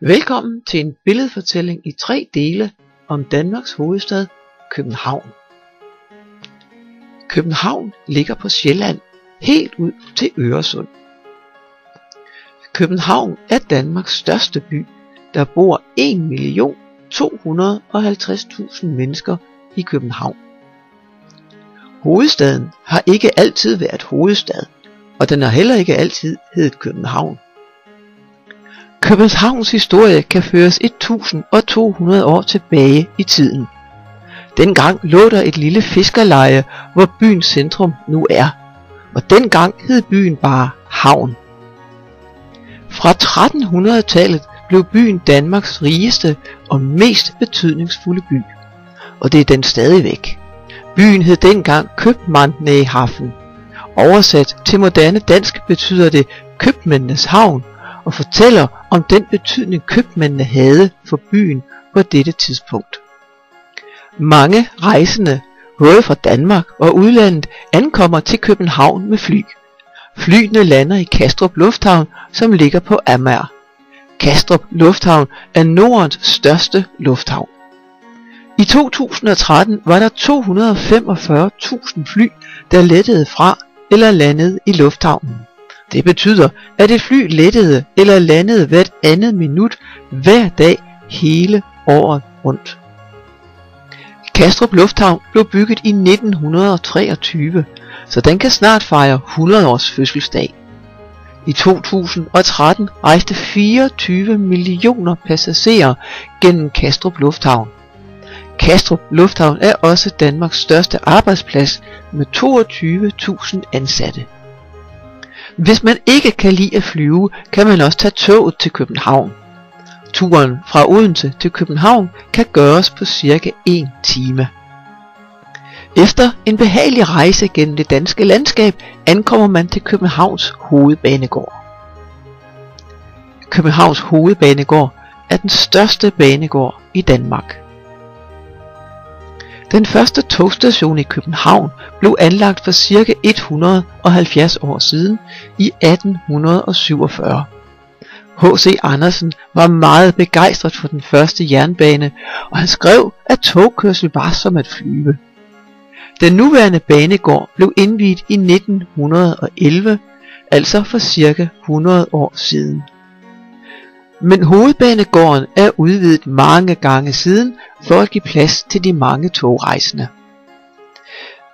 Velkommen til en billedfortælling i 3 dele om Danmarks hovedstad, København. København ligger på Sjælland, helt ud til Øresund. København er Danmarks største by. Der bor 1.250.000 mennesker i København. Hovedstaden har ikke altid været hovedstad, og den har heller ikke altid heddet København. Københavns historie kan føres 1200 år tilbage i tiden. Dengang lå der et lille fiskerleje, hvor byens centrum nu er, og dengang hed byen bare Havn. Fra 1300-tallet blev byen Danmarks rigeste og mest betydningsfulde by, og det er den stadigvæk. Byen hed dengang Købmandshafen. Oversat til moderne dansk betyder det købmændenes havn, og fortæller om den betydning købmændene havde for byen på dette tidspunkt. Mange rejsende, både fra Danmark og udlandet, ankommer til København med fly. Flyene lander i Kastrup Lufthavn, som ligger på Amager. Kastrup Lufthavn er Nordens største lufthavn. I 2013 var der 245.000 fly, der lettede fra eller landede i lufthavnen. Det betyder, at et fly lettede eller landede hvert andet minut hver dag hele året rundt. Kastrup Lufthavn blev bygget i 1923, så den kan snart fejre 100 års fødselsdag. I 2013 rejste 24 millioner passagerer gennem Kastrup Lufthavn. Kastrup Lufthavn er også Danmarks største arbejdsplads med 22.000 ansatte. Hvis man ikke kan lide at flyve, kan man også tage toget til København. Turen fra Odense til København kan gøres på cirka 1 time. Efter en behagelig rejse gennem det danske landskab, ankommer man til Københavns Hovedbanegård. Københavns Hovedbanegård er den største banegård i Danmark. Den første togstation i København blev anlagt for ca. 170 år siden i 1847. H.C. Andersen var meget begejstret for den første jernbane, og han skrev, at togkørsel var som at flyve. Den nuværende banegård blev indviet i 1911, altså for ca. 100 år siden. Men hovedbanegården er udvidet mange gange siden for at give plads til de mange togrejsende.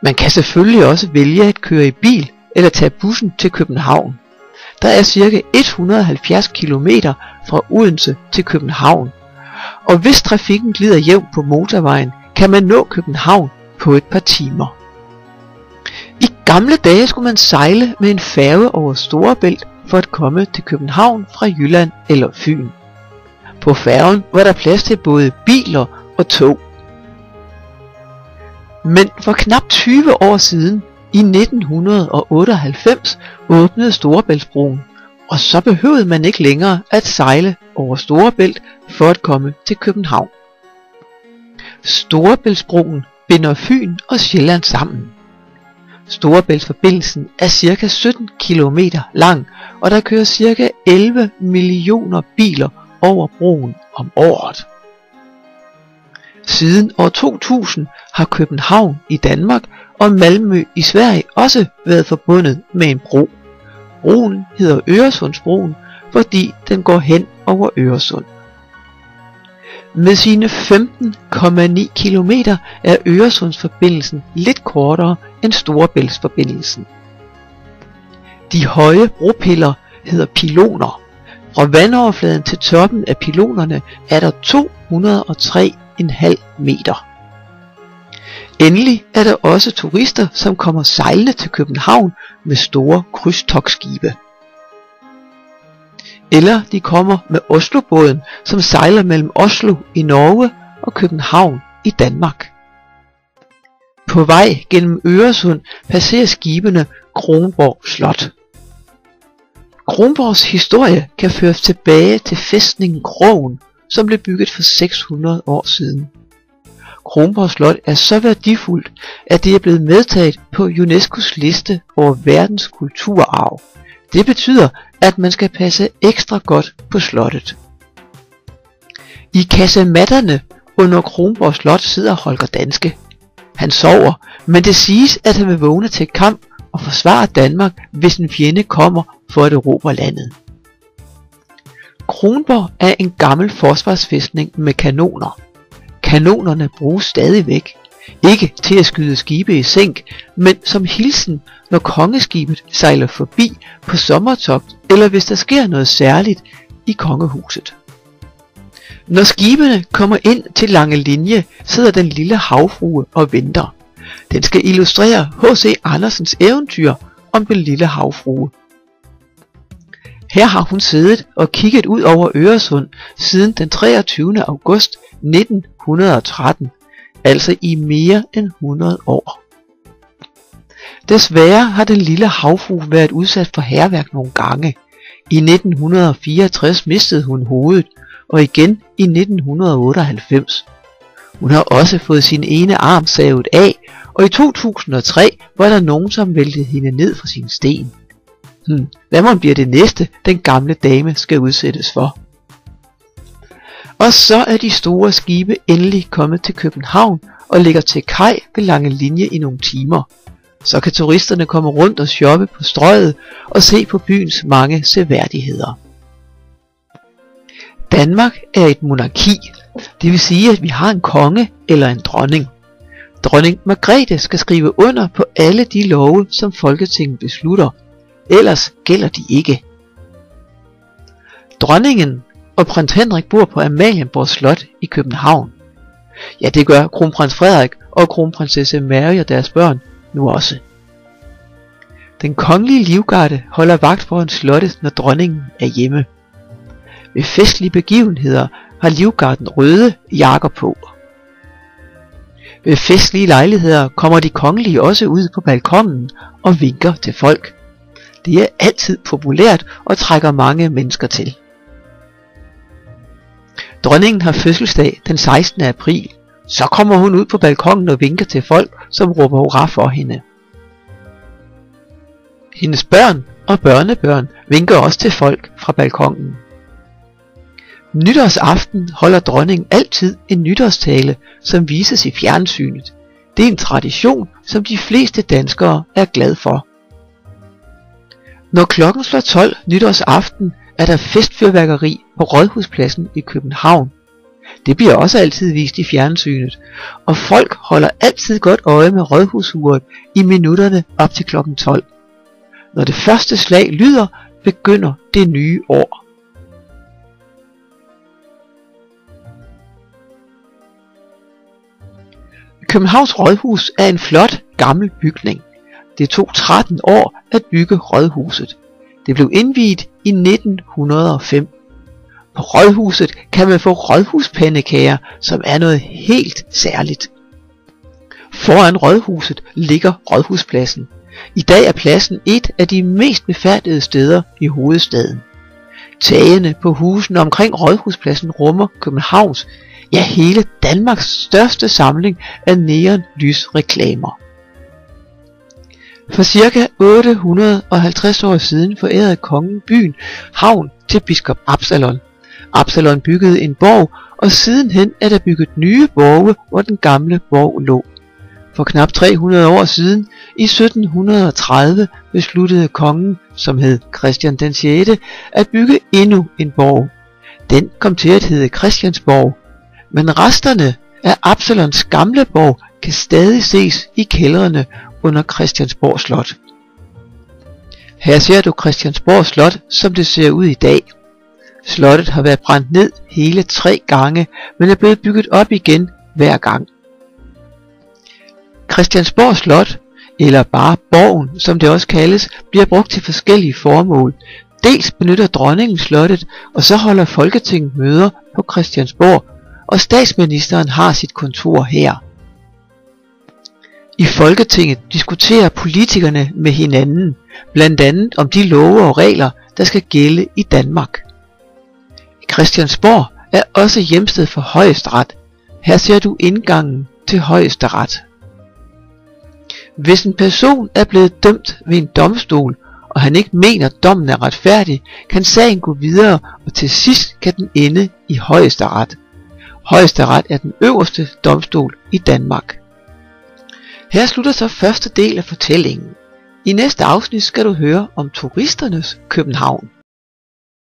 Man kan selvfølgelig også vælge at køre i bil eller tage bussen til København. Der er ca. 170 km fra Odense til København, og hvis trafikken glider jævnt på motorvejen, kan man nå København på et par timer. I gamle dage skulle man sejle med en færge over Storebælt for at komme til København fra Jylland eller Fyn. På færgen var der plads til både biler og tog. Men for knap 20 år siden, i 1998, åbnede Storebæltsbroen, og så behøvede man ikke længere at sejle over Storebælt for at komme til København. Storebæltsbroen binder Fyn og Sjælland sammen. Storebæltsforbindelsen er ca. 17 km lang, og der kører ca. 11 millioner biler over broen om året. Siden år 2000 har København i Danmark og Malmø i Sverige også været forbundet med en bro. Broen hedder Øresundsbroen, fordi den går hen over Øresund. Med sine 15,9 km er Øresundsforbindelsen lidt kortere end Storebæltsforbindelsen. De høje bropiller hedder piloner. Fra vandoverfladen til toppen af pilonerne er der 203,5 meter. Endelig er der også turister, som kommer sejlende til København med store krydstogtskibe. Eller de kommer med Oslobåden, som sejler mellem Oslo i Norge og København i Danmark. På vej gennem Øresund passerer skibene Kronborg Slot. Kronborgs historie kan føres tilbage til fæstningen Krogen, som blev bygget for 600 år siden. Kronborg Slot er så værdifuldt, at det er blevet medtaget på UNESCO's liste over verdens kulturarv. Det betyder, at man skal passe ekstra godt på slottet. I kasematterne under Kronborg Slot sidder Holger Danske. Han sover, men det siges, at han vil vågne til kamp og forsvare Danmark, hvis en fjende kommer for at erobre landet. Kronborg er en gammel forsvarsfæstning med kanoner. Kanonerne bruges stadigvæk, ikke til at skyde skibe i sænk, men som hilsen, når kongeskibet sejler forbi på sommertogt, eller hvis der sker noget særligt i kongehuset. Når skibene kommer ind til Langelinie, sidder den lille havfrue og venter. Den skal illustrere H.C. Andersens eventyr om den lille havfrue. Her har hun siddet og kigget ud over Øresund siden den 23. august 1913, altså i mere end 100 år. Desværre har den lille havfrue været udsat for hærværk nogle gange. I 1964 mistede hun hovedet, og igen i 1998. Hun har også fået sin ene arm savet af, og i 2003 var der nogen, som væltede hende ned fra sin sten. Hvad må bliver det næste, den gamle dame skal udsættes for? Og så er de store skibe endelig kommet til København og ligger til kaj ved Langelinie i nogle timer. Så kan turisterne komme rundt og shoppe på Strøget og se på byens mange seværdigheder. Danmark er et monarki, det vil sige, at vi har en konge eller en dronning. Dronning Margrethe skal skrive under på alle de love, som Folketinget beslutter, ellers gælder de ikke. Dronningen og prins Henrik bor på Amalienborg Slot i København. Ja, det gør kronprins Frederik og kronprinsesse Mary og deres børn nu også. Den kongelige livgarde holder vagt foran slottet, når dronningen er hjemme. Ved festlige begivenheder har livgarden røde jakker på. Ved festlige lejligheder kommer de kongelige også ud på balkonen og vinker til folk. Det er altid populært og trækker mange mennesker til. Dronningen har fødselsdag den 16. april. Så kommer hun ud på balkonen og vinker til folk, som råber hurra for hende. Hendes børn og børnebørn vinker også til folk fra balkonen. Nytårsaften holder dronningen altid en nytårstale, som vises i fjernsynet. Det er en tradition, som de fleste danskere er glad for. Når klokken slår 12 nytårsaften, er der festfyrværkeri på Rådhuspladsen i København. Det bliver også altid vist i fjernsynet, og folk holder altid godt øje med rådhusuret i minutterne op til klokken 12. Når det første slag lyder, begynder det nye år. Københavns Rådhus er en flot gammel bygning. Det tog 13 år at bygge rådhuset. Det blev indviet i 1905. På rådhuset kan man få rådhuspandekager, som er noget helt særligt. Foran rådhuset ligger Rådhuspladsen. I dag er pladsen et af de mest befærdede steder i hovedstaden. Tagene på husene omkring Rådhuspladsen rummer Københavns, ja hele Danmarks største samling af neonlysreklamer. For ca. 850 år siden forærede kongen byen Havn til biskop Absalon. Absalon byggede en borg, og sidenhen er der bygget nye borge, hvor den gamle borg lå. For knap 300 år siden, i 1730, besluttede kongen, som hed Christian den 6., at bygge endnu en borg. Den kom til at hedde Christiansborg, men resterne af Absalons gamle borg kan stadig ses i kældrene under Christiansborg Slot. Her ser du Christiansborg Slot, som det ser ud i dag. Slottet har været brændt ned hele 3 gange, men er blevet bygget op igen hver gang. Christiansborg Slot, eller bare Borgen, som det også kaldes, bliver brugt til forskellige formål. Dels benytter dronningen slottet, og så holder Folketinget møder på Christiansborg, og statsministeren har sit kontor her. I Folketinget diskuterer politikerne med hinanden, blandt andet om de love og regler, der skal gælde i Danmark. Christiansborg er også hjemsted for Højesteret. Her ser du indgangen til Højesteret. Hvis en person er blevet dømt ved en domstol, og han ikke mener, at dommen er retfærdig, kan sagen gå videre, og til sidst kan den ende i Højesteret. Højesteret er den øverste domstol i Danmark. Her slutter så første del af fortællingen. I næste afsnit skal du høre om turisternes København.